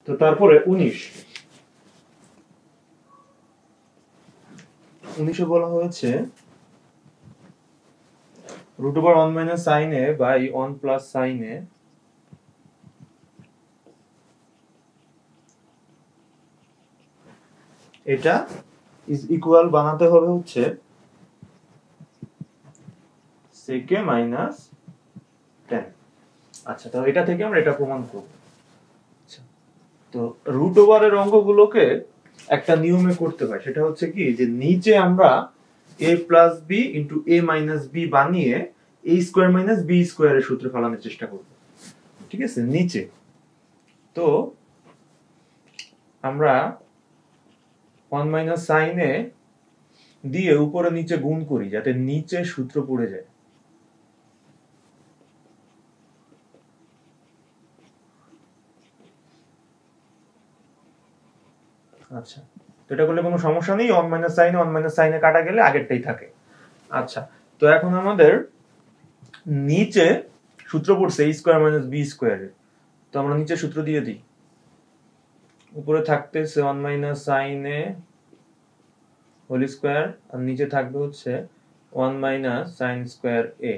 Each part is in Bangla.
তো তারপরে 19 বলা হয়েছে √1 - sin a by 1 + sin a এটা ইজ ইকুয়াল বানাতে হবে হচ্ছে sec a - tan। আচ্ছা, তো এটা থেকে আমরা এটা প্রমাণ করব। আচ্ছা, তো √এর অঙ্কগুলোকে একটা নিয়মে করতে হয়, সেটা হচ্ছে কি যে নিচে আমরা a + b * a - b বানিয়ে a² - b² এর সূত্র ফেলানোর চেষ্টা করব। ঠিক আছে, নিচে তো আমরা 1 - sin a দিয়ে উপরে নিচে গুণ করি যাতে নিচে সূত্র পড়ে যায়। আচ্ছা, তো এটা করলে কোনো সমস্যা নেই, 1 - sin 1 - sin কাটা গেলে আগেরটাই থাকে। আচ্ছা, তো এখন আমাদের নিচে সূত্র পড়ছে a² - b² এর, তো আমরা নিচে সূত্র দিয়ে দিই। উপরে থাকতেছে 1 - sin a হোল স্কয়ার আর নিচে থাকবে হচ্ছে 1 - sin² a।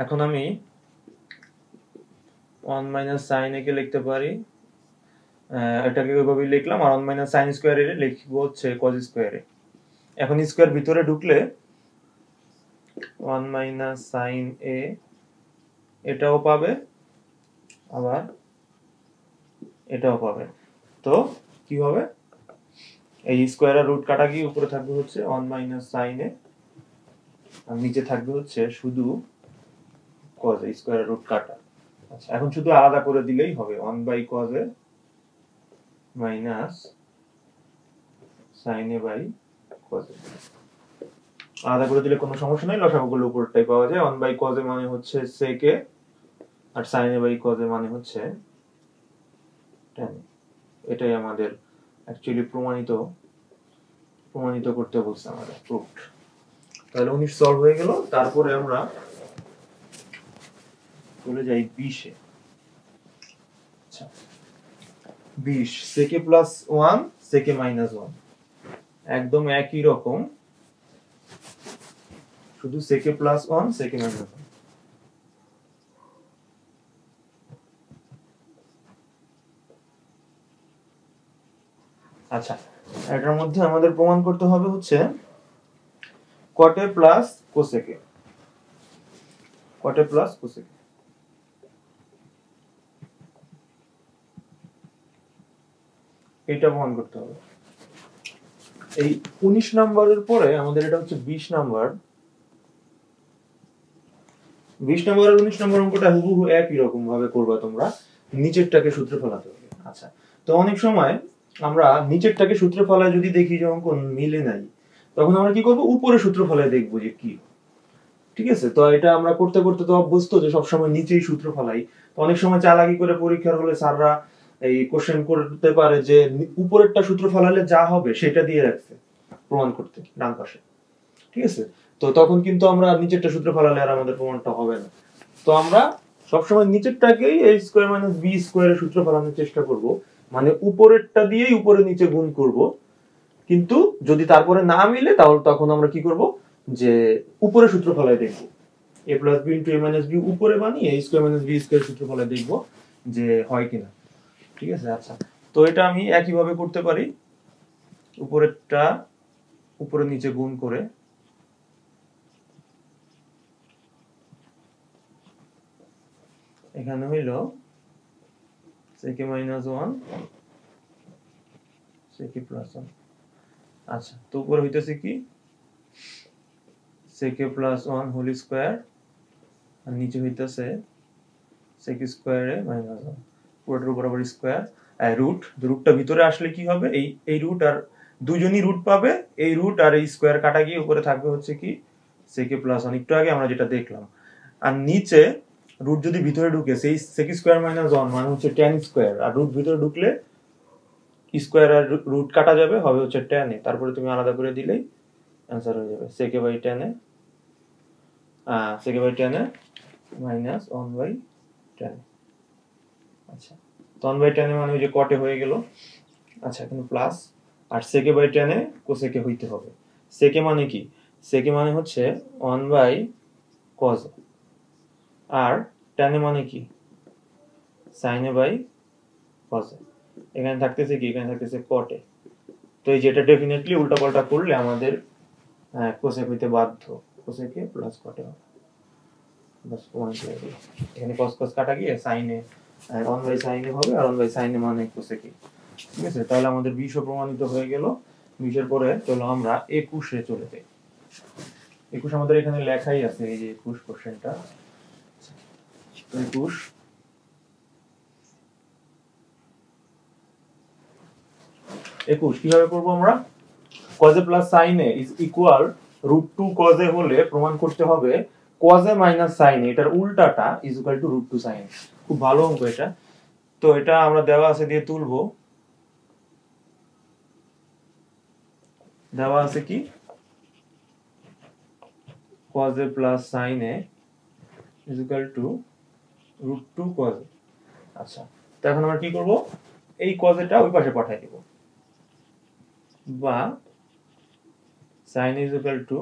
এখন আমি 1 - sin a কে লিখতে পারি, এটাকে ওইভাবে লিখলাম, আর 1 - sin² a লিখবো হচ্ছে cos² a। এখন স্কয়ার ভিতরে ঢুকলে 1 - sin a এটাও পাবে, আবার এটাও পাবে। তো কি হবে, এই স্কয়ার আর রুট কাটা গিয়ে উপরে থাকবে হচ্ছে 1 - sin a আর নিচে থাকবে হচ্ছে শুধু cos a, স্কয়ার আর রুট কাটা। আচ্ছা, এখন শুধু আলাদা করে দিলেই হবে, 1/cos a sin a cos a। আলাদা করে দিলে কোনো সমস্যা নাই, লসাগুগুলো উপরটাই পাওয়া যায়। 1/cos a মানে হচ্ছে sec a R sin a cos a মানে হচ্ছে tan a। এটাই আমাদের অ্যাকচুয়ালি প্রমাণিত করতে বলছে আমাদের, প্রুফড। তাহলে 19 সলভ হয়ে গেল। তারপরে আমরা চলে যাই 20 এ। আচ্ছা, 20 sec a + 1 sec a - 1 একদম একই রকম, শুধু sec a + 1 sec a - 1। আচ্ছা, এটার মধ্যে আমাদের প্রমাণ করতে হবে হচ্ছে cot a + cosec a, cot a + cosec a। এটা প্রমাণ করতে হবে। এই 19 নম্বরের পরে আমাদের এটা হচ্ছে 20 নাম্বার। 20 নম্বর আর 19 নম্বর অঙ্কটা হুবহু একই রকম ভাবে করবা তোমরা, নিচেরটাকে সূত্রে ফেলাতে হবে। আচ্ছা, তো অনেক সময় আমরা নিচেরটাকে সূত্রে ফলায় যদি দেখি যে অঙ্ক মিলে নাই, তখন আমরা কি করব, উপরে সূত্র ফলায় দেখবো যে কি। ঠিক আছে, তো এটা আমরা করতে করতে তো অভ্যস্ত যে সবসময় নিচেই সূত্র ফলাই। তো অনেক সময় চালাকি করে পরীক্ষার হলে স্যাররা এই কোশ্চেন করতে পারে যে উপরেরটা সূত্র ফলালে যা হবে সেটা দিয়ে রাখছে প্রমাণ করতে ডান পাশে। ঠিক আছে, তো তখন কিন্তু আমরা নিচেরটা সূত্র ফলালে আর আমাদের প্রমাণটা হবে না। তো আমরা সবসময় নিচেরটাকেই a² - b² এর সূত্র ফলানোর চেষ্টা করব, মানে উপরেরটা দিয়েই উপরে নিচে গুণ করব। কিন্তু যদি তারপরে না মিলে তাহলে তখন আমরা কি করব, যে উপরে সূত্র ফলায় দেখব, a + b * a - b উপরে বানিয়ে a² - b² সূত্র ফলায় দেখব যে হয় কিনা। ঠিক আছে, আচ্ছা, তো এটা আমি একই ভাবে করতে পারি, উপরেরটা উপরে নিচে গুণ করে। এখানে হইল sec a - 1 sec a + 1। আচ্ছা, তো উপরে হইতেছে কি sec a + 1 হোল স্কয়ার আর নিচে হইতেছে sec² a - 1, পুরোটার উপর আবার স্কয়ার আর রুট। রুটটা ভিতরে আসলে কি হবে, এই রুট আর দুজনই রুট পাবে, এই রুট আর এই স্কয়ার কাটা গিয়ে উপরে থাকবে হচ্ছে কি sec a + 1, একটু আগে আমরা যেটা দেখলাম। আর নিচে রুট যদি ভিতরে ঢুকে, সেই sec² - 1 মানে হচ্ছে tan², আর রুট ভিতরে ঢুকলে স্কয়ার আর রুট কাটা যাবে, হবে হচ্ছে tan a। তারপরে তুমি আলাদা করে দিলেই आंसर হয়ে যাবে sec a / tan a sec a / tan a - 1/tan a। তো 1 বাই tan এ মানে ওই যে cot এ হয়ে গেল। আচ্ছা এখানে প্লাস, আর sec by tan a cosec a হইতে হবে। sec এ মানে কি? sec এ মানে হচ্ছে 1 বাই cos, আর tan এ মানে কি? sin a by cos। এখানে থাকতেছে কি? এখানে থাকতেছে cot এ। তো এই যেটা ডেফিনেটলি উল্টাপাল্টা করলে আমাদের cosec হইতে বাধ্য। cosec এ প্লাস cot এ হবে। বাস পয়েন্ট হয়ে গেল। এখানে cos cos কাটা গিয়ে sin এ 1 বাই sin এ হবে, আর 1 বাই sin এ মানে cosec এ। ঠিক আছে, তাহলে আমাদের 20 প্রমাণিত হয়ে গেল। 20 এর পরে চলো আমরা 21 এ চলে যাই। 21 আমাদের এখানে লেখাই আছে, এই যে 21 কোশ্চেনটা। 21 কিভাবে করব আমরা? cos a plus sin a is equal √2 cos a হলে প্রমাণ করতে হবে cos a minus sin a, এটার উল্টাটা is equal to √2 sin a। খুব ভালো অঙ্ক এটা। তো এটা আমরা দেওয়া আছে দিয়ে তুলবো। দেওয়া আছে কি? cos a plus sin a is equal to √2 cos a। আচ্ছা, তো এখন আমরা কি করব? এই cos a টা ওই পাশে পাঠিয়ে দেব, বা sin a is equal to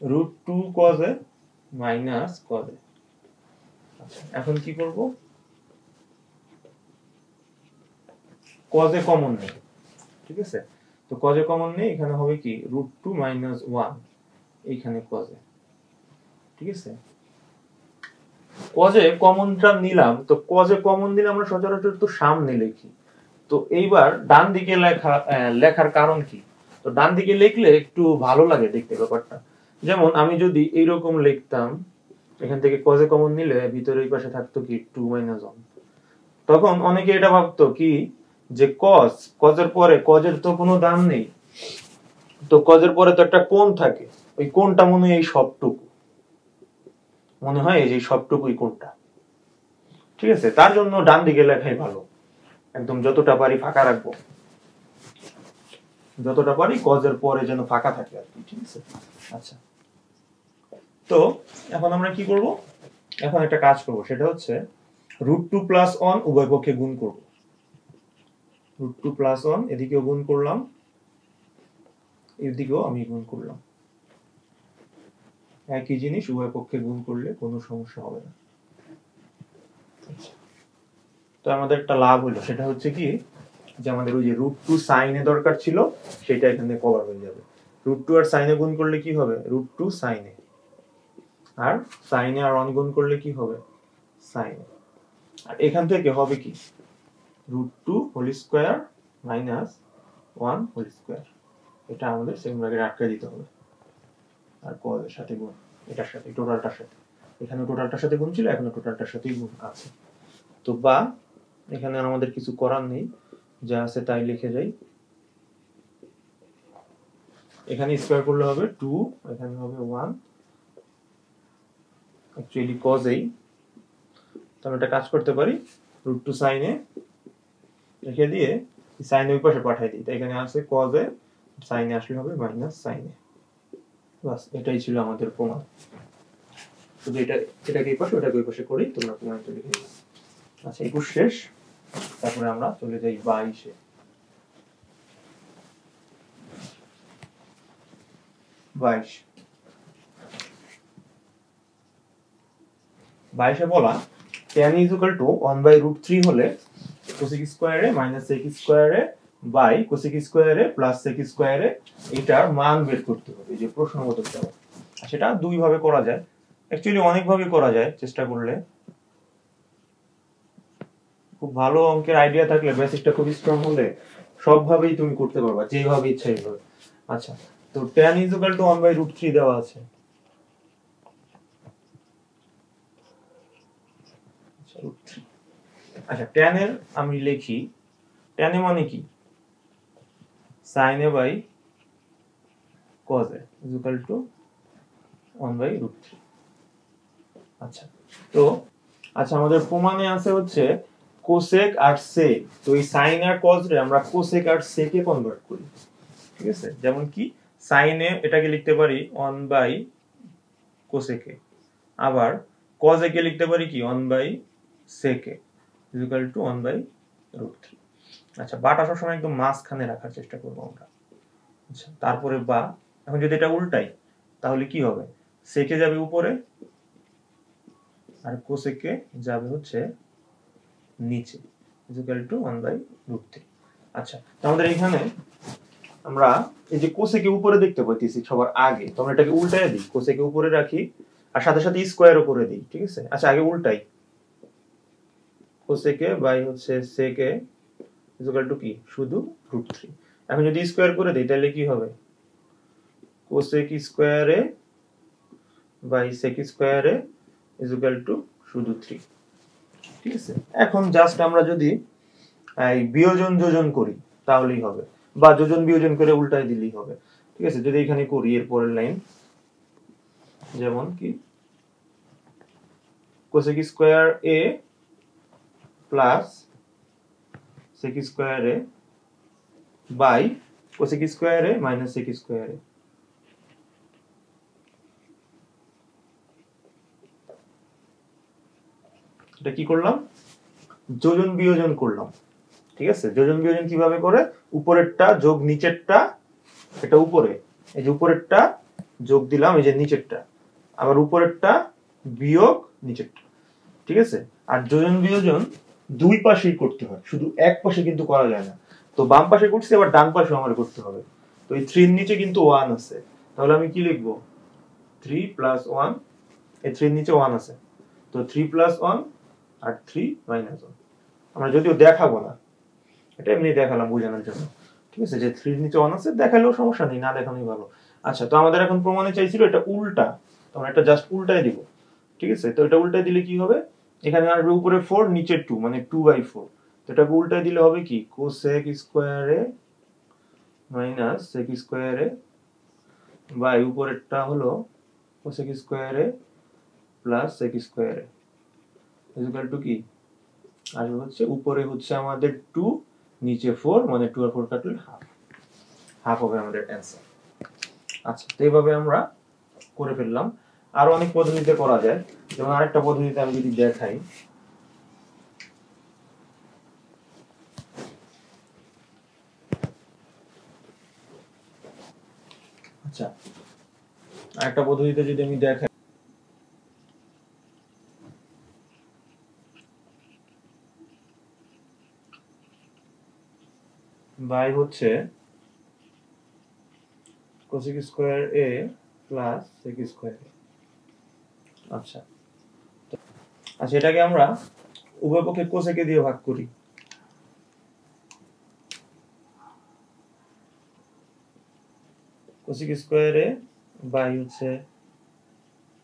√2 cos a minus cos a। আচ্ছা, এখন কি করব? cos a কমন নেই, ঠিক আছে? তো cos a কমন নেই, এখানে হবে কি √2 minus 1, এইখানে cos a। ঠিক আছে, cos a কমনটা নিলাম। তো cos a কমন দিলে আমরা সচরাচর তো সামনে লিখি। তো এইবার ডান দিকে লেখার কারণ কি? তো ডান দিকে লিখলে একটু ভালো লাগে দেখতে ব্যাপারটা। যেমন আমি যদি এইরকম লিখতাম, এখান থেকে cos a কমন নিলে ভিতরে এই পাশে থাকতো কি 2 minus 1। তখন অনেকে এটা ভাবতো কি যে cos এর পরে cos এর তো কোনো দাম নেই, তো cos এর পরে তো একটা কোণ থাকে, ওই কোণটা মনে হয় এই সবটুকু, মনে হয় এই যে সবটুকুই কোণটা। ঠিক আছে, তার জন্য ডান দিকে লেখাই ভালো। একদম যতটা পারি ফাঁকা রাখবো, যতটা পারি cos এর পরে যেন ফাঁকা থাকে আর কি। ঠিক আছে, আচ্ছা তো এখন আমরা কি করব? এখন একটা কাজ করব, সেটা হচ্ছে √2 প্লাস 1 উভয় পক্ষে গুণ করব। √2 প্লাস 1 এদিকেও গুণ করলাম, এদিকেও আমি গুণ করলাম। একই জিনিস উভয় পক্ষে গুণ করলে কোনো সমস্যা হবে না। তো আমাদের একটা লাভ হলো, সেটা হচ্ছে কি যে আমাদের ওই যে √2 sin এ দরকার ছিল, সেটা এখানে কভার হয়ে যাবে। √2 আর sin এ গুণ করলে কি হবে? √2 sin a, আর sin এ আর 1 গুণ করলে কি হবে? sin a। আর এখান থেকে হবে কি √2 whole square minus 1 whole square. এটা আমাদের সেকেন্ড ব্র্যাকেটে আটকে দিতে হবে। আর cos এর সাথে গুণ, এটার সাথে টোটালটার সাথে, এখানে টোটালটার সাথে গুণ ছিল, এখানে টোটালটার সাথেই গুণ আছে। তো বা এখানে আমাদের কিছু করার নেই, যা আছে তাই লিখে যাই। এখানে স্কয়ার করলে হবে 2, এখানে হবে 1, অ্যাকচুয়ালি cos এই। তো আমরা একটা কাজ করতে পারি, √2 sin a লিখে দিয়ে sin এর পাশে পাঠিয়ে দিই। তাই এখানে আছে cos a, sin এ আসলে হবে মাইনাস sin a। বাস, এটাই ছিল আমাদের প্রমাণ। শুধু এটাকে এই পাশে ওটাকে ওই পাশে করেই তোমরা প্রমাণটা লিখে দিবে। আচ্ছা, 21 শেষ। তারপরে আমরা চলে যাই 22 এ। 22 এ বলা tan is equal to 1 by √3 হলে cosec square A minus sec square A by cosec square A plus sec square A এটার মান বের করতে হবে, এই যে প্রশ্ন মতো দেওয়া। সেটা দুই ভাবে করা যায়, অ্যাকচুয়ালি অনেক ভাবে করা যায় চেষ্টা করলে। খুব ভালো অঙ্কের আইডিয়া থাকলে, বেসিকটা খুব স্ট্রং হলে সব ভাবেই তুমি করতে পারবা, যেভাবে ইচ্ছা এইভাবে। আচ্ছা, তো tan is equal to 1 by √3 দেওয়া আছে। আচ্ছা, tan এর আমি লিখি, tan এ মানে কি sin a by cos a is equal to 1 by √3। আচ্ছা, তো আচ্ছা আমাদের প্রমাণে আছে হচ্ছে cosec আর sec। তো এই sin আর cos রে আমরা cosec আর sec এ কনভার্ট করি। ঠিক আছে, যেমন কি sin এ এটাকে লিখতে পারি 1 by cosec এ, আবার cos এ কে লিখতে পারি কি 1 by sec A. Is equal two 1/√3। আচ্ছা, বাটা সবসময় একদম মাঝখানে রাখার চেষ্টা করবো আমরা। আচ্ছা, তারপরে বা, এখন যদি এটা উল্টাই তাহলে কি হবে, সেকে যাবে উপরে আর কোসেকে যাবে হচ্ছে নিচে, ইজ ইকুয়াল টু 1/√3। আচ্ছা, তো আমাদের এখানে আমরা এই যে কোসেকে উপরে দেখতে পাইতেছি সবার আগে, তো আমরা এটাকে উল্টায় দিই, কোসেকে উপরে রাখি আর সাথে সাথে স্কয়ারও করে দিই, ঠিক আছে। আচ্ছা, আগে উল্টাই, কোসেকে বাই হচ্ছে সেকে ইজ ইকুয়াল টু কি, শুধু √3। এখন যদি স্কয়ার করে দেই তাহলে কি হবে, cosec square A by sec square A is equal to শুধু 3, ঠিক আছে। এখন জাস্ট আমরা যদি এই বিয়োজন যোজন করি তাহলেই হবে, বা যোজন বিয়োজন করে উল্টাই দিলেই হবে, ঠিক আছে। যদি এখানে করি এর পরের লাইন, যেমন কি cosec square A plus sec square A by cosec square A minus sec square A, এটা কি করলাম, যোজন বিয়োজন করলাম, ঠিক আছে। যোজন বিয়োজন কিভাবে করে, উপরেরটা যোগ নিচেরটা, এটা উপরে, এই যে উপরেরটা যোগ দিলাম এই যে নিচেরটা, আবার উপরেরটা বিয়োগ নিচেরটা, ঠিক আছে। আর যোজন বিয়োজন দুই পাশেই করতে হয়, শুধু এক পাশে কিন্তু করা যায় না। তো বাম পাশে করছি, আবার ডান পাশে আমার করতে হবে। তো এই 3 এর নিচে কিন্তু 1 আছে, তাহলে আমি কি লিখবো, 3 + 1, এই 3 এর নিচে 1 আছে, তো 3 + 1 আর 3 - 1। আমরা যদিও দেখাবো না, এটা এমনি দেখালাম বোঝানোর জন্য, ঠিক আছে। যে 3 এর নিচে 1 আছে, দেখালেও সমস্যা নেই, না দেখানোই ভালো। আচ্ছা, তো আমাদের এখন প্রমাণে চাইছিল এটা উল্টা, তো আমরা এটা জাস্ট উল্টাই দিব, ঠিক আছে। তো এটা উল্টাই দিলে কি হবে, এখানে আসবে উপরে 4 নিচে 2, মানে 2/4। তো এটাকে উল্টাই দিলে হবে কি, cosec square A minus sec square A by উপরেরটা হলো cosec square A plus sec square A is equal to কি, আসবে হচ্ছে উপরে হচ্ছে আমাদের 2, নিচে 4, মানে 2 আর 4 কাটলে হাফ হবে আমাদের অ্যান্সার। আচ্ছা, তো এইভাবে আমরা করে ফেললাম। আরো অনেক পদ্ধতিতে করা যায়, যেমন আরেকটা পদ্ধতিতে আমি যদি দেখাই, আচ্ছা আরেকটা পদ্ধতিতে যদি আমি দেখাই, বাই হচ্ছে cosec square A plus sec square এ। আচ্ছা, আচ্ছা এটাকে আমরা উভয় পক্ষে কোসেকে দিয়ে ভাগ করি, কোসেক স্কয়ার এ বাই হচ্ছে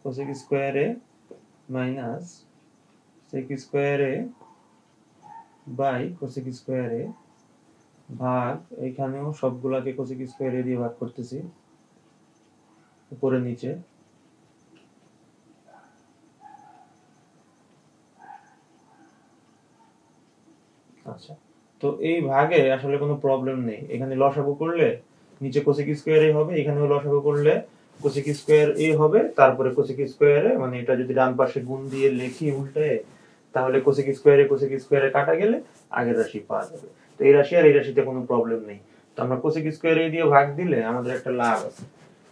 cosec square A minus sec square A by cosec square A ভাগ, এখানেও সবগুলাকে কোসেক স্কয়ার এ দিয়ে ভাগ করতেছি, উপরে নিচে। আচ্ছা, তো এই ভাগে আসলে কোনো প্রবলেম নেই, এখানে লসাগু করলে নিচে কোসেক স্কয়ার এ হবে, এখানেও লসাগু করলে কোসেক স্কয়ার এ হবে, তারপরে কোসেক স্কয়ার এ, মানে এটা যদি ডান পাশে গুণ দিয়ে লিখি উল্টে, তাহলে কোসেক স্কয়ার এ কাটা গেলে আগের রাশি পাওয়া যাবে। তো এই রাশি আর এই রাশিতে কোনো প্রবলেম নেই। তো আমরা কোসেক স্কয়ার এ দিয়ে ভাগ দিলে আমাদের একটা লাভ আছে,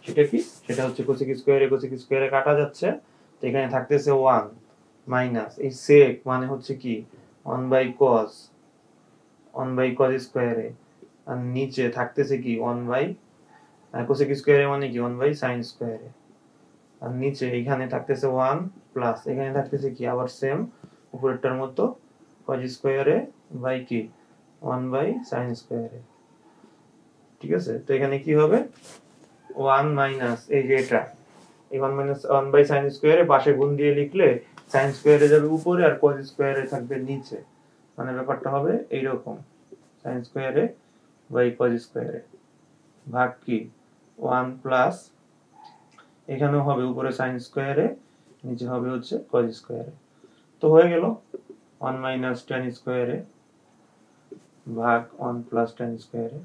সেটা কি, সেটা হচ্ছে কোসেক স্কয়ার এ কাটা যাচ্ছে, তো এখানে থাকতেছে 1 মাইনাস এই সেক মানে হচ্ছে কি 1/cos স্কয়ার এ, আর নিচে থাকতেছে কি 1 কোসেক স্কয়ার এ মানে কি 1/sin স্কয়ার এ, আর নিচে এখানে থাকতেছে 1 প্লাস এখানে থাকতেছে কি আবার সেম উপরেরটার মতো cos স্কয়ার এ বাই কি 1/sin স্কয়ার এ, ঠিক আছে। তো এখানে কি হবে 1 মাইনাস এই যে এটা, এই 1 মাইনাস 1/sin স্কয়ার এ পাশে গুণ দিয়ে লিখলে sin স্কয়ার এ যাবে উপরে আর cos স্কয়ার এ থাকবে নিচে, মানে ব্যাপারটা হবে এইরকম, sin square A by cos square A ভাগ কি 1 প্লাস এখানেও হবে উপরে sin স্কয়ার এ, নিচে হবে হচ্ছে cos স্কয়ার এ। তো হয়ে গেল 1 মাইনাস tan স্কয়ার এ ভাগ 1 প্লাস tan স্কয়ার এ।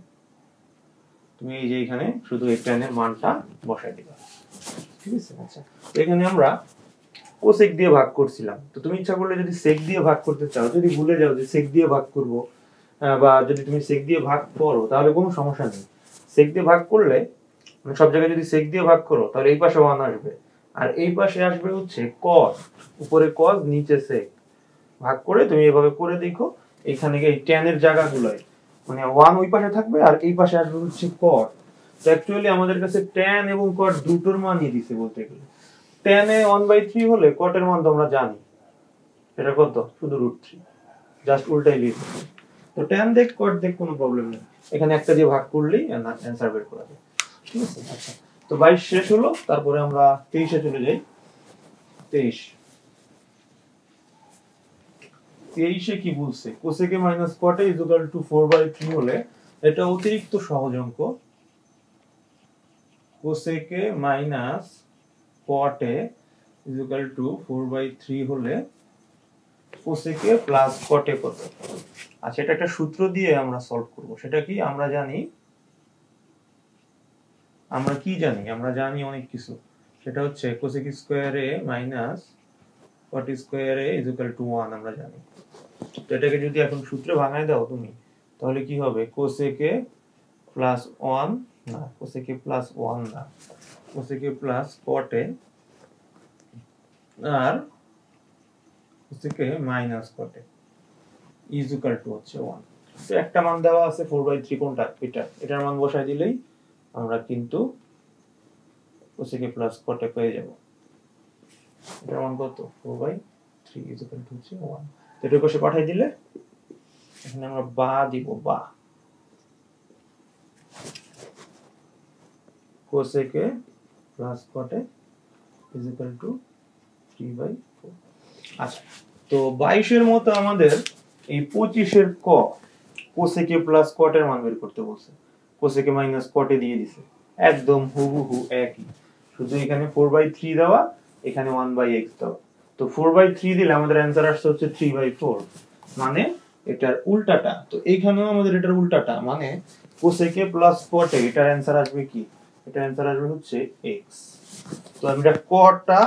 তুমি এই যে এখানে শুধু এই tan এর মানটা বসাই দিবা, ঠিক আছে। আচ্ছা, তো এখানে আমরা কোসেক দিয়ে ভাগ করছিলাম। তো তুমি ইচ্ছা করলে যদি সেক দিয়ে ভাগ করতে চাও, যদি ভুলে যাও যে সেক দিয়ে ভাগ করব, বা যদি তুমি সেক দিয়ে ভাগ করো তাহলে কোনো সমস্যা নেই। সেক দিয়ে ভাগ করলে মানে সব জায়গায় যদি সেক দিয়ে ভাগ করো তাহলে এই পাশে 1 আসবে, আর এই পাশে আসবে হচ্ছে cos, উপরে cos নিচে sec। ভাগ করে তুমি এভাবে করে দেখো, এখানে এই tan এর জায়গাগুলোয় মানে 1 ওই পাশে থাকবে আর এই পাশে আসবে হচ্ছে cot। তো অ্যাকচুয়ালি আমাদের কাছে tan এবং cot দুটোর মানই দিছে বলতে গেলে। tan এ 1/3 হলে cot এর মান তো আমরা জানি, এটা কত, শুধু √3, জাস্ট উল্টাই লিখব। তো tan দেখ cot দেখ কোনো প্রবলেম নেই, এখানে একটা দিয়ে ভাগ করলেই অ্যানসার বের করা যায়। ঠিক আছে? আচ্ছা, তো 22 শেষ হলো, তারপরে আমরা 23 এ চলে যাই। 23 23 এ কি বলছে, cosec a minus cot a is equal to 4/3 হলে এটা অতিরিক্ত সহজ অঙ্ক। cosec a minus cot a is equal to 4/3 হলে cosec a plus cot a কত? আচ্ছা, এটা একটা সূত্র দিয়ে আমরা সলভ করব। সেটা কি আমরা জানি, আমরা জানি অনেক কিছু। সেটা হচ্ছে cosec square a minus cot square a is equal to 1 আমরা জানি। তো এটাকে যদি এখন সূত্রে ভাঙায় দাও তুমি, তাহলে কি হবে, cosec a plus 1 না, cosec a plus 1 না, cosec a plus cot a R cosec a minus cot a is equal to হচ্ছে 1। তো একটা মান দেওয়া আছে 4/3, কোনটা, এটার মান বসাই দিলেই আমরা কিন্তু cosec a plus cot a পেয়ে যাব। এটার মান কত, 4/3 is equal to হচ্ছে 1। তো এটা কষে পাঠাই দিলে এখানে আমরা বা দিব, বা cosec a plus cot a is equal to 3/4। আচ্ছা, তো 22 এর মতো আমাদের এই 25 এর ক cosec a plus cot এর মান বের করতে বলছে। cosec a minus cot a দিয়ে দিছে, একদম হুবহু একই, শুধু এখানে 4/3 দেওয়া, এখানে 1/x দেওয়া। তো 4/3 দিলে আমাদের অ্যানসার আসছে হচ্ছে 3/4, মানে এটার উল্টাটা। তো এইখানেও আমাদের এটার উল্টাটা, মানে cosec a plus cot a, এটার অ্যানসার আসবে কি, এটার অ্যানসার আসবে হচ্ছে x। তো আমরা কটা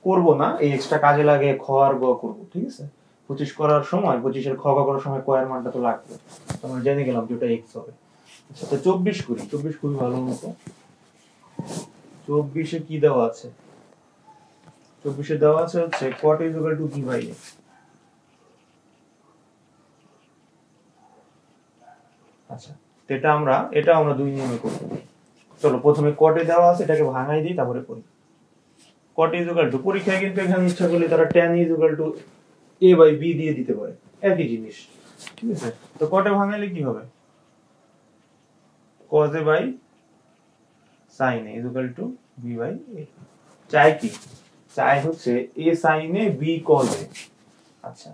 করব না, এই x টা কাজে লাগে খ আর গ করব। ঠিক আছে? 25 করার সময়, 25 এর খ গ করার সময় ক এর মানটা তো লাগবে, আমরা জেনে গেলাম যে ওটা x হবে। আচ্ছা, তো 24 করি। 24 খুবই ভালো মতো। 24 এ কি দেওয়া আছে, 24 এ দেওয়া আছে হচ্ছে cot is equal to b/x। আচ্ছা, তো এটা আমরা দুই নিয়মে করব। চলো প্রথমে cot এ দেওয়া আছে, এটাকে ভাঙাই দিই, তারপরে করি। cot is equal to, পরীক্ষায় কিন্তু এখানে ইচ্ছা করলে তারা tan is equal to a/b দিয়ে দিতে পারে, একই জিনিস। ঠিক আছে? তো cot এ ভাঙাইলে কি হবে, cos a by sin a is equal to b/a। চাই কি, চাই হচ্ছে a sin a b cos a। আচ্ছা,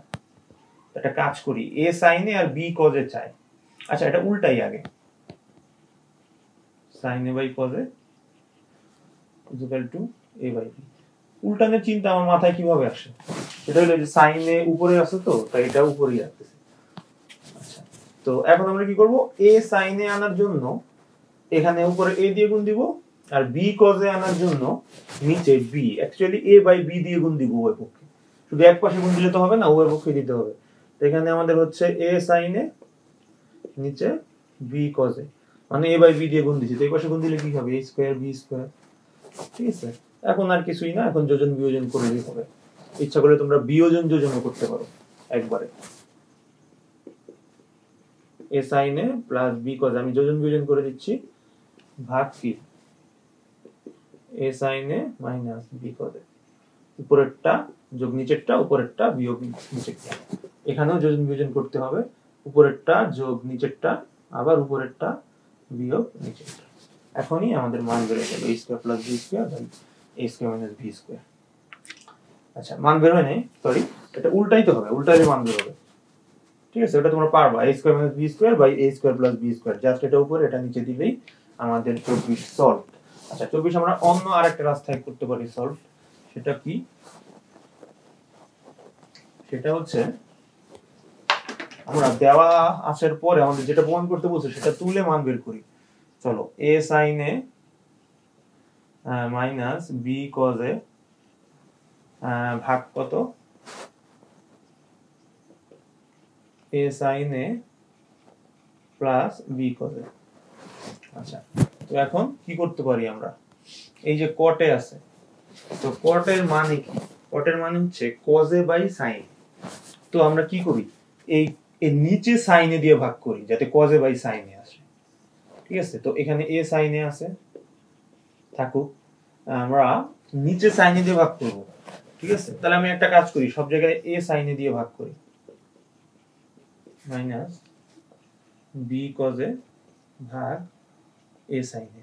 এটা কাজ করি, a sin a আর b cos a চাই। আচ্ছা, এটা উল্টাই আগে, sin a by cos a is equal to a/b। উল্টানোর চিন্তা আমার মাথায় কিভাবে আসে, সেটা হলো যে sin a উপরে আছে, তো তাই এটা উপরেই রাখতেছি। আচ্ছা, তো এখন আমরা কি করব, a sin a আনার জন্য এখানে উপরে a দিয়ে গুণ দিব, আর b cos a আনার জন্য নিচে b, actually a by b দিয়ে গুণ দিব উভয় পক্ষে। শুধু এক পাশে গুণ দিলে তো হবে না, উভয় পক্ষে দিতে হবে। তো এখানে আমাদের হচ্ছে a sin a নিচে b cos a, মানে a বাই b দিয়ে গুণ দিছি, তো এই পাশে গুণ দিলে কি হবে, a স্কয়ার b স্কয়ার। ঠিক আছে? এখন আর কিছুই না, এখন যোজন বিয়োজন করলেই হবে। ইচ্ছা করলে তোমরা বিয়োজন যোজনও করতে পারো একবারে। a sin a plus b cos a, আমি যোজন বিয়োজন করে দিচ্ছি, ভাগ কি a sin a minus b cos a, উপরেরটা যোগ নিচেরটা, উপরেরটা বিয়োগ নিচেরটা। এখানেও যোজন বিয়োজন করতে হবে, উপরেরটা যোগ নিচেরটা, আবার উপরেরটা বিয়োগ নিচেরটা। এখনই আমাদের মান বের হয়ে গেল, a square plus b square by a square minus b square. আচ্ছা, মান বের হয় নাই, সরি, এটা উল্টাইতে হবে, উল্টাইলে মান বের হবে। ঠিক আছে? ওটা তোমরা পারবা, a square minus b square by a square plus b square, just এটা উপরে এটা নিচে দিলেই আমাদের 24 সলভ। আচ্ছা, 24 আমরা অন্য আরেকটা রাস্তায় করতে পারি সলভ। সেটা কি, সেটা হচ্ছে আমরা দেওয়া আসার পরে আমাদের যেটা প্রমাণ করতে বলছে সেটা তুলে মান বের করি। চলো, a sin a minus b cos a ভাগ কত a sin a plus b cos a। আচ্ছা, তো এখন কি করতে পারি আমরা, এই যে cot a আছে, তো cot এর মানে কি, cot এর মানে হচ্ছে cos a বাই sin। তো আমরা কি করি, এই এর নিচে sin a দিয়ে ভাগ করি যাতে cos a by sin a আসে। ঠিক আছে, তো এখানে a sin a আছে থাকুক, আমরা নিচে sin a দিয়ে ভাগ করব। ঠিক আছে, তাহলে আমি একটা কাজ করি, সব জায়গায় a sin a দিয়ে ভাগ করি, মাইনাস b cos a ভাগ a sin a,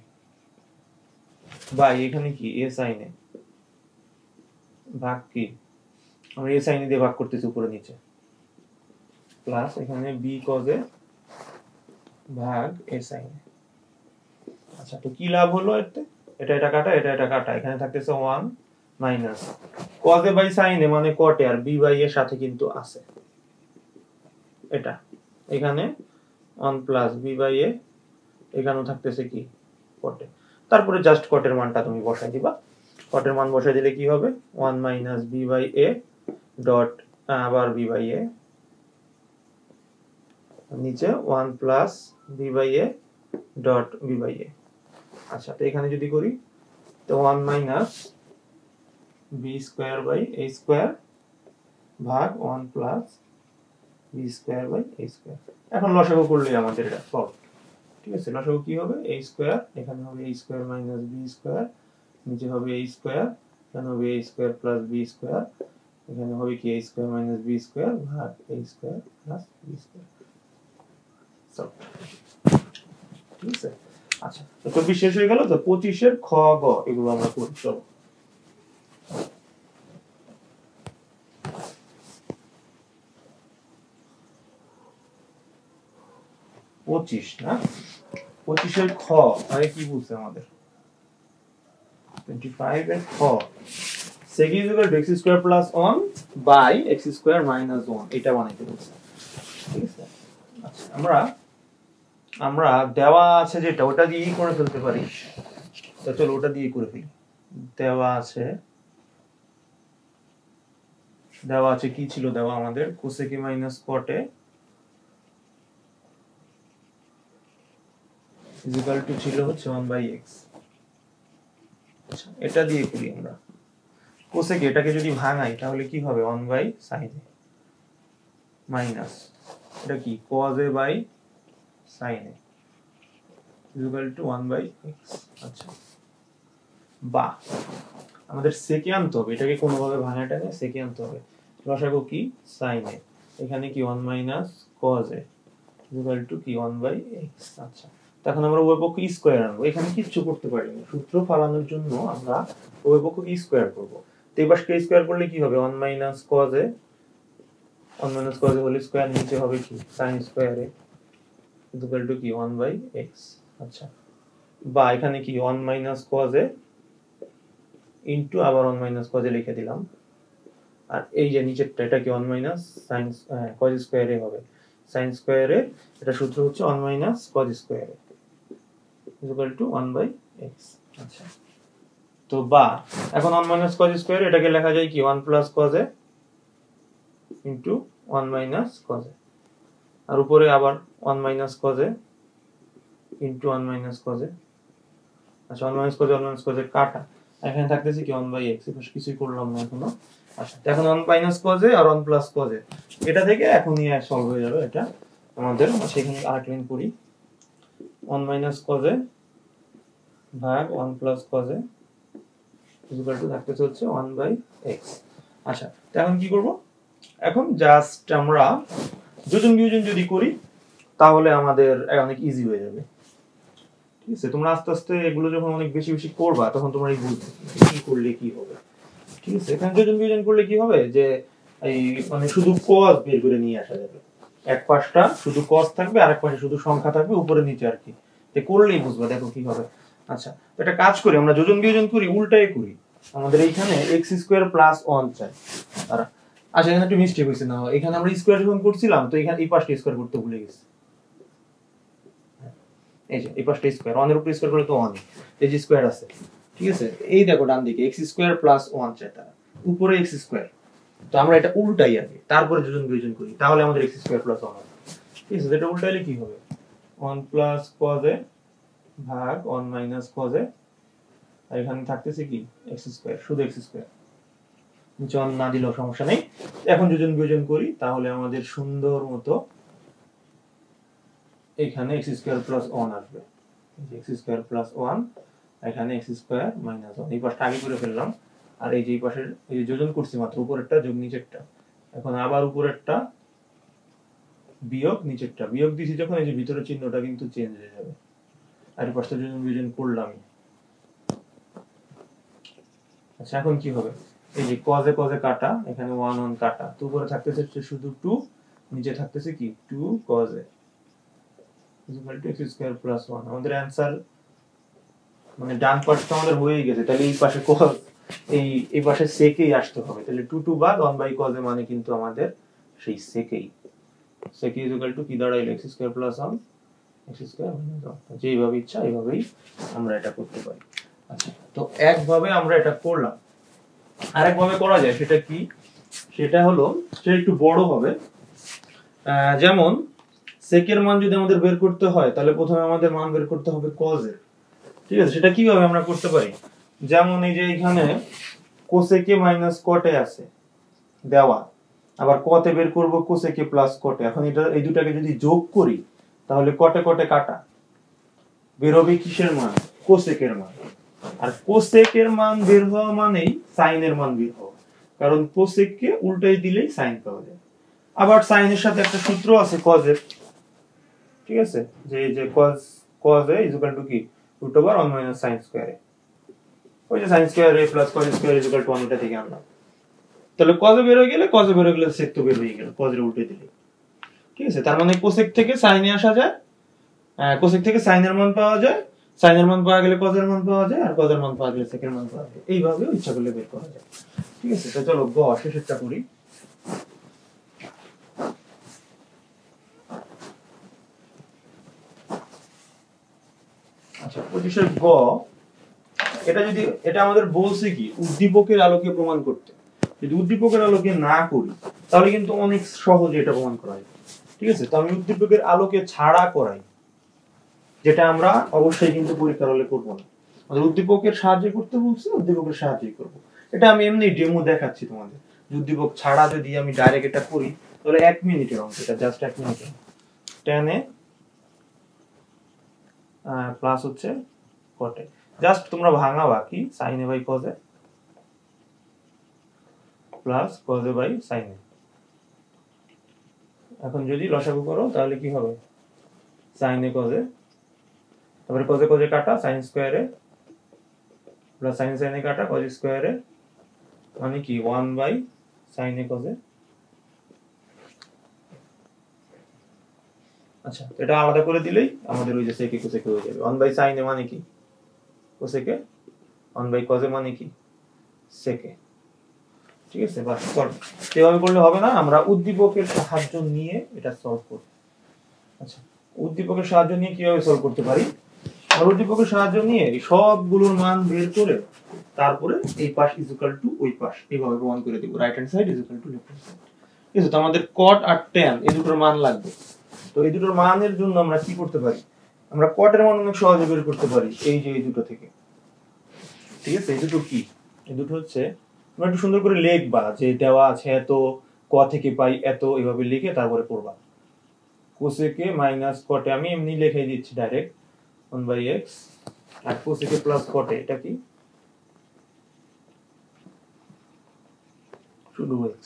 বা এখানে কি a sin a ভাগ কি, আমরা a sin a দিয়ে ভাগ করতেছি উপরে নিচে, প্লাস এখানে b cos a ভাগ a sin a। আচ্ছা, তো কি লাভ হলো এতে, এটা কাটা, এটা কাটা, এখানে থাকতেছে 1 minus cos a by sin a মানে cot a, আর b বাই a সাথে কিন্তু আছে এটা, এখানে 1 প্লাস b বাই a, এখানেও থাকতেছে কি cot a। তারপরে জাস্ট cot এর মানটা তুমি বসাই দিবা, cot এর মান বসাই দিলে কি হবে 1 minus b by a dot আবার b বাই a, নিচে 1 plus b by a dot b by a। আচ্ছা, তো এখানে যদি করি তো 1 minus b square by a square ভাগ 1 plus b square by a square. এখন লসাগু করলে আমাদের এটা সলভ। ঠিক আছে, লসাগু কি হবে a স্কয়ার, এখানে হবে a square minus b square, নিচে হবে a স্কয়ার, এখানে হবে a square plus b square, এখানে হবে কি a square minus b square ভাগ a square plus b square. Solve. ঠিক আছে, আচ্ছা, তো 24 শেষ হয়ে গেল, তো 25 এর খ গ এগুলো আমরা করি। চলো, পঁচিশ না, 25 এর খ আগে কি বলছে আমাদের, 25 এর খ sec is equal to x square plus 1 by x square minus 1, এটা বানাইতে বলছে। ঠিক আছে, আচ্ছা, আমরা দেওয়া আছে যেটা ওটা দিয়েই করে ফেলতে পারি, তো চলো ওটা দিয়ে করে ফেলি। দেওয়া আছে কি ছিল দেওয়া আমাদের, cosec a minus cot a is equal to ছিল হচ্ছে 1 by x। আচ্ছা, এটা দিয়ে করি আমরা, cosec এটাকে যদি ভাঙাই তাহলে কি হবে 1 by sin a মাইনাস এটা কি cos a by sin a is equal to 1 by x। আচ্ছা, বা আমাদের সেকে আনতে হবে, এটাকে কোনোভাবে ভাঙাটা নেই, সেকে আনতে হবে। লসাগু কি sin a, এখানে কি 1 minus cos a is equal to কি 1 by x। আচ্ছা, তখন আমরা উভয় পক্ষ স্কয়ার আনবো, এখানে কিচ্ছু করতে পারি না, সূত্র ফালানোর জন্য আমরা উভয় পক্ষ স্কয়ার করব। তো এই পাশকে স্কয়ার করলে কি হবে 1 minus cos a, 1 minus cos a whole square, নিচে হবে কি sin square a is equal to কি 1 by x। আচ্ছা, বা এখানে কি 1 মাইনাস cos a ইনটু আবার 1 মাইনাস cos a লিখে দিলাম, আর এই যে নিচেরটা এটা কি 1 minus sin cos square a হবে, sin স্কয়ার a এটা সূত্র হচ্ছে 1 minus cos square a is equal to 1 by x। আচ্ছা, তো বা এখন 1 মাইনাস cos স্কয়ার এটাকে লেখা যায় কি 1 plus cos a into 1 minus cos a, আর উপরে আবার 1 minus cos a into 1 minus cos a। আচ্ছা, 1 minus cos a 1 minus cos a কাটা, এখানে থাকতেছে কি 1 বাই x, এর পাশে কিছুই করলাম না এখনো। আচ্ছা, এখন 1 মাইনাস cos a আর 1 প্লাস cos a, এটা থেকে এখনই সলভ হয়ে যাবে এটা আমাদের। সেখানে আরেক লাইন করি, 1 মাইনাস cos a ভাগ 1 plus cos a is equal to থাকতেছে হচ্ছে 1 বাই x। আচ্ছা, তো এখন কি করব, এখন জাস্ট আমরা যোজন বিয়োজন যদি করি তাহলে আমাদের অনেক ইজি হয়ে যাবে। ঠিক আছে, তোমরা আস্তে আস্তে এগুলো যখন অনেক বেশি বেশি করবা তখন তোমরা এই বুঝবে কি করলে কি হবে। ঠিক আছে, এখানে যোজন বিয়োজন করলে কি হবে যে এই মানে শুধু cos বের করে নিয়ে আসা যাবে, এক পাশটা শুধু cos থাকবে আর এক পাশে শুধু সংখ্যা থাকবে উপরে নিচে আর কি, তো করলেই বুঝবা দেখো কি হবে। আচ্ছা, তো একটা কাজ করি, আমরা যোজন বিয়োজন করি উল্টাই করি, আমাদের এইখানে x স্কয়ার প্লাস 1 চাই। আর আচ্ছা, এখানে একটু মিস্টেক হইছে না, এখানে আমরা স্কয়ার যখন করছিলাম তো এখানে এই পাশটা স্কয়ার করতে ভুলে গেছি, এই যে এই পাশটা স্কয়ার, 1 এর উপর স্কয়ার করলে তো 1, এই যে স্কয়ার আছে। ঠিক আছে, এই দেখো ডান দিকে x স্কয়ার প্লাস 1 চাই তারা, উপরে x স্কয়ার। তো আমরা এটা উল্টাই আগে, তারপরে যোজন বিয়োজন করি, তাহলে আমাদের x স্কয়ার প্লাস 1 হবে। ঠিক আছে, এটা উল্টাইলে কি হবে? 1 প্লাস cos a ভাগ 1 মাইনাস cos a, আর এখানে থাকতেছে কি x স্কয়ার, শুধু x স্কয়ার, নিচে 1 না দিলেও সমস্যা নেই। এখন যোজন বিয়োজন করি, তাহলে আমাদের সুন্দর মতো এখানে x স্কয়ার প্লাস 1 আসবে। x স্কয়ার প্লাস 1, এখানে x স্কয়ার মাইনাস 1, এই পাশটা আগে করে ফেললাম। আর এই যে এই পাশের এই যে যোজন করছি মাত্র, উপরেরটা যোগ নিচেরটা, এখন আবার উপরেরটা বিয়োগ নিচেরটা, বিয়োগ দিছি যখন, এই যে ভিতরের চিহ্নটা কিন্তু চেঞ্জ হয়ে যাবে। আর এই পাশটা যোজন বিয়োজন করলাম। আচ্ছা, এখন কি হবে? এই যে cos a cos a কাটা, এখানে 1 1 কাটা, তো উপরে থাকতেছে শুধু 2, নিচে থাকতেছে কি 2 cos a x square plus 1। আমাদের आंसर মানে ডান পাশটা আমাদের হয়ে গেছে, তাহলে এই পাশে cos, এই পাশে sec এই আসতে হবে, তাহলে 2 2 ভাগ 1 বাই cos a মানে কিন্তু আমাদের সেই sec এই, sec is equal to কি দাঁড়াইলো x square plus 1 x square minus 1। যেইভাবে ইচ্ছা এইভাবেই আমরা এটা করতে পারি। আচ্ছা, তো একভাবে আমরা এটা করলাম, আরেকভাবে করা যায়, সেটা কি? সেটা হলো, সেটা একটু বড় হবে। যেমন sec এর মান যদি আমাদের বের করতে হয়, তাহলে প্রথমে আমাদের মান বের করতে হবে cos এর। ঠিক আছে, সেটা কিভাবে আমরা করতে পারি? যেমন এই যে এখানে cosec a minus cot a আছে দেওয়া, আবার cot a বের করব cosec a plus cot a। এখন এটা এই দুটাকে যদি যোগ করি, তাহলে cot a cot a কাটা, বের হবে কিসের মান? cosec এর মান। আর cosec এর মান বের হওয়া মানেই sin এর মান বের হওয়া, কারণ cosec কে উল্টাই দিলেই sin পাওয়া যায়। আবার sin এর সাথে একটা সূত্র আছে cos এর, ঠিক আছে, যে cos a is equal to কি root over 1 minus sin square a, ওই যে sin square a plus cos square is equal to 1, এটা থেকে আনলাম। তাহলে cos a বের হয়ে গেলে sec তো বের হয়ে গেল, cos এর উল্টে দিলে। ঠিক আছে, তার মানে cosec থেকে sin এ আসা যায়, cosec থেকে sin এর মান পাওয়া যায়, sin এর মান পাওয়া গেলে cos এর মান পাওয়া যায়, আর cos এর মান পাওয়া গেলে sec এর মান পাওয়া যায়। এইভাবে ইচ্ছা করলে বের করা যায়। ঠিক আছে, তো চলো গ শেষেরটা করি। আচ্ছা, 25 গ, এটা আমাদের বলছে কি উদ্দীপকের আলোকে প্রমাণ করতে। যদি উদ্দীপকের আলোকে না করি, তাহলে কিন্তু অনেক সহজে এটা প্রমাণ করা যায়। ঠিক আছে, তো আমি উদ্দীপকের আলোকে ছাড়া করাই, যেটা আমরা অবশ্যই কিন্তু পরীক্ষার হলে করব না। আমাদের উদ্দীপকের সাহায্যে করতে বলছে, উদ্দীপকের সাহায্যেই করব। এটা আমি এমনি ডেমো দেখাচ্ছি তোমাদের। উদ্দীপক ছাড়া যদি আমি ডাইরেক্ট এটা করি, তাহলে 1 মিনিটের অঙ্ক, এটা জাস্ট 1 মিনিটের। tan a প্লাস হচ্ছে cot a, জাস্ট তোমরা ভাঙাবা কি sin a by cos a plus cos a by sin a। এখন যদি লসাগু করো, তাহলে কি হবে? sin a cos a, তারপরে cos a cos a কাটা sin square a plus sin sin a কাটা cos স্কয়ার a, মানে কি 1 by sin a cos a। আচ্ছা, এটা আলাদা করে দিলেই আমাদের ওই যে sec a cosec হয়ে যাবে। 1 বাই sin a মানে কি cosec a, 1 by cos a মানে কি sec a। ঠিক আছে, বাস সলভ। এভাবে করলে হবে না, আমরা উদ্দীপকের সাহায্য নিয়ে এটা সলভ করব। আচ্ছা, উদ্দীপকের সাহায্য নিয়ে কিভাবে সলভ করতে পারি? আমরা উদ্দীপকের সাহায্য নিয়ে সবগুলোর মান বের করে তারপরে এই পাশ ইজ ইকুয়াল টু ওই পাশ এইভাবে প্রমাণ করে দেব, right hand side is equal to left hand side. ঠিক আছে, তো আমাদের cot আর tan এই দুটোর মান লাগবে। তো এই দুটোর মানের জন্য আমরা কি করতে পারি? আমরা cot এর মান অনেক সহজে বের করতে পারি এই যে এই দুটো থেকে। ঠিক আছে, এই দুটো কি? এই দুটো হচ্ছে, আমরা একটু সুন্দর করে লিখবা যে দেওয়া আছে এত, ক থেকে পাই এত, এইভাবে লিখে তারপরে করবা। cosec a minus cot a আমি এমনি লিখে দিচ্ছি ডাইরেক্ট 1 বাই x, আর cosec a plus cot a, এটা কি শুধু x,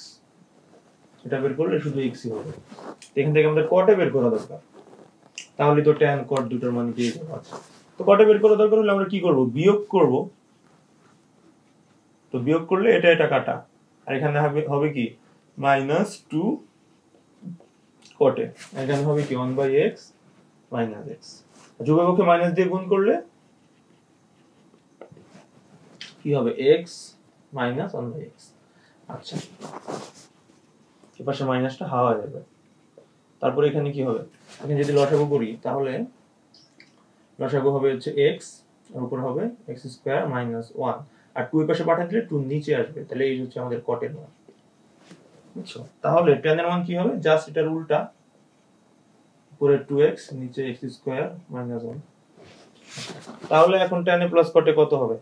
এটা বের করলে শুধু x ই হবে। এখান থেকে আমাদের cot a বের করা দরকার, তাহলে তো tan cot দুটোর মান পেয়ে যাবো। আচ্ছা, তো cot a বের করা দরকার হলে আমরা কি করব? বিয়োগ করব। তো বিয়োগ করলে এটা এটা কাটা, আর এখানে হবে কি মাইনাস 2 cot a, এখানে হবে কি 1 বাই x মাইনাস x, যোগপক্ষে মাইনাস দিয়ে গুণ করলে কি হবে x মাইনাস 1 বাই x। আচ্ছা, এই পাশে মাইনাসটা হাওয়া যাবে। তারপরে এখানে কি হবে? এখানে যদি লসাগু করি, তাহলে লসাগু হবে হচ্ছে x, আর উপর হবে x স্কয়ার মাইনাস 1, আর 2 এর পাশে পাঠা দিলে 2 নিচে আসবে, তাহলে এই হচ্ছে আমাদের কটের মান। বুঝছো? তাহলে tan এর মান কি হবে? জাস্ট এটার উল্টা, উপরে 2x নিচে x² - 1। তাহলে এখন tan এ প্লাস কটে কত হবে,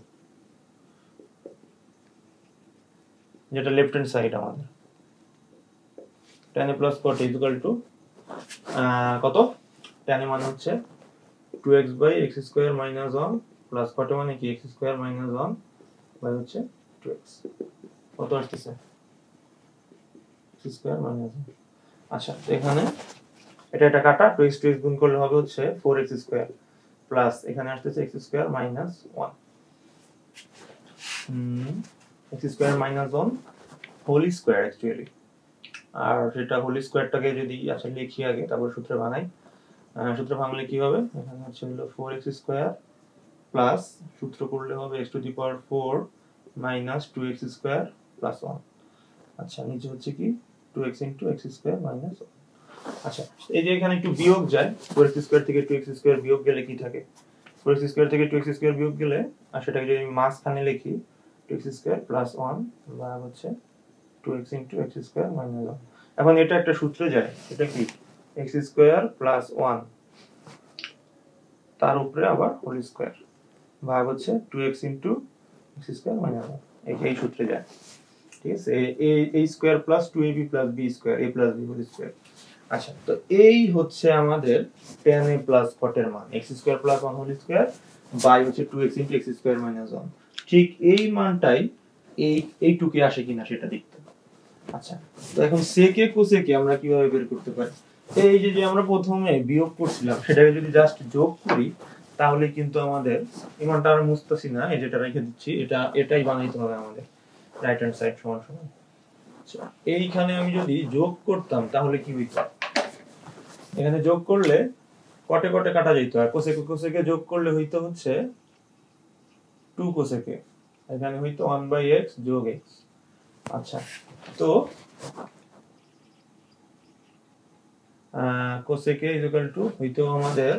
যেটা লেফট হ্যান্ড সাইড আমাদের। tan A plus cot equal to কত? tan এর মান হচ্ছে 2x / x² - 1 প্লাস কটে মানে কি x² - 1 বাই হচ্ছে 2x। কত আসছে? x² - 1। আচ্ছা, তো এখানে এটা কাটা, 2x 2x গুণ করলে হবে হচ্ছে 4x² প্লাস এখানে আসছে x² - 1 x² - 1 whole square actually. আর সেটা হোল স্কয়ারটাকে যদি আচ্ছা লিখি আগে, তারপর সূত্র বানাই। সূত্র ভাঙলে কি হবে? এখানে হচ্ছে হলো 4x² প্লাস সূত্র করলে হবে x⁴ মাইনাস 2x² প্লাস 1। আচ্ছা, নিচে হচ্ছে কি 2x * x² - 1। আচ্ছা, এই যে এখানে একটু বিয়োগ যায়, 4x² থেকে 2x² বিয়োগ গেলে কি থাকে? 4x² থেকে 2x² বিয়োগ গেলে, আর সেটাকে যদি আমি মাঝখানে লিখি 2x² + 1 বা হচ্ছে 2x * x² - 1। এখন এটা একটা সূত্রে যায়, এটা কি x² + 1 তার উপরে আবার হোল স্কয়ার ভাগ হচ্ছে 2x * x² - 1। এই সূত্রে যায়, ঠিক আছে? a square plus 2ab + b square a + b whole square. আচ্ছা, তো এই হচ্ছে আমাদের tan a প্লাস কটের মান, x² + 1 হোল স্কয়ার বাই হচ্ছে 2x * x² - 1। ঠিক এই মানটাই এইটুকে আসে কিনা সেটা দেখতে। আচ্ছা, তো এখন সেকে কোসেকে আমরা কিভাবে বের করতে পারি? এই যে আমরা প্রথমে বিয়োগ করছিলাম সেটাকে যদি জাস্ট যোগ করি, তাহলে কিন্তু আমাদের এই মানটা আর মুছতেছি না, এই যেটা রেখে দিচ্ছি, এটাই বানাইতে হবে আমাদের রাইট হ্যান্ড সাইড সমান সমান। আচ্ছা, এইখানে আমি যদি যোগ করতাম তাহলে কি হইতো? এখানে যোগ করলে কটে কটে কাটা যেত, আর কোসেকে কোসেকে যোগ করলে হইতো হচ্ছে 2 কোসেকে, এখানে হইতো 1/x + x। আচ্ছা, তো কোসেকে ইকুয়াল টু হইতো আমাদের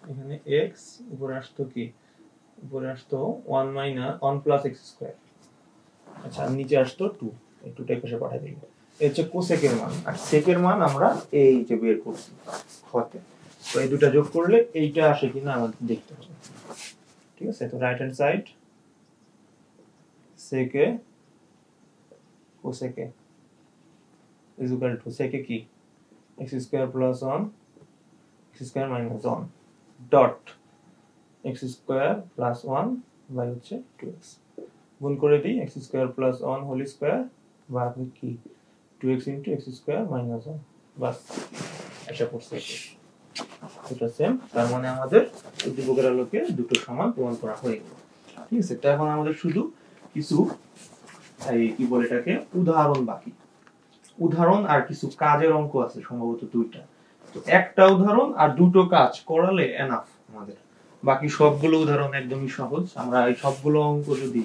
এখানে x, উপরে আসতো কি, উপরে আসতো 1 + x²। আচ্ছা, নিচে আসতো 2, এই 2টা পাশে পাঠিয়ে দিই। এই হচ্ছে কোসেকের মান, আর সেকের মান আমরা এই যে বের করছি হতে। তো এই দুটো যোগ করলে এইটা আসে কিনা আমাদের দেখতে হবে, ঠিক আছে? তো রাইট হ্যান্ড সাইড সেকে কোসেকে is equal to সেকে কি x² + 1 x² - 1 dot x² + 1 by হচ্ছে 2x গুণ করে দিই x² + 1 হোল স্কয়ার ভাগ কি 2x * x² - 1। বাস, এটা করছে এটা সেম। তার মানে আমাদের উদ্দীপকের আলোকে দুটো সমান প্রমাণ করা হয়ে গেল, ঠিক আছে? তো এখন আমাদের শুধু কিছু এই কি বলে এটাকে উদাহরণ বাকি, উদাহরণ আর কিছু কাজের অঙ্ক আছে, সম্ভবত 2টা। তো একটা উদাহরণ আর দুটো কাজ করালে এনাফ আমাদের। বাকি সবগুলো উদাহরণ একদমই সহজ। আমরা এই সবগুলো অঙ্ক যদি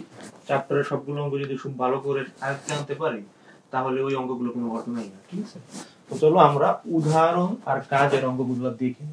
চ্যাপ্টারের সবগুলো অঙ্ক যদি খুব ভালো করে আয়ত্তে আনতে পারি, তাহলে ওই অঙ্কগুলো কোনো ঘটনাই না, ঠিক আছে? তো চলো আমরা উদাহরণ আর কাজের অঙ্কগুলো দেখি।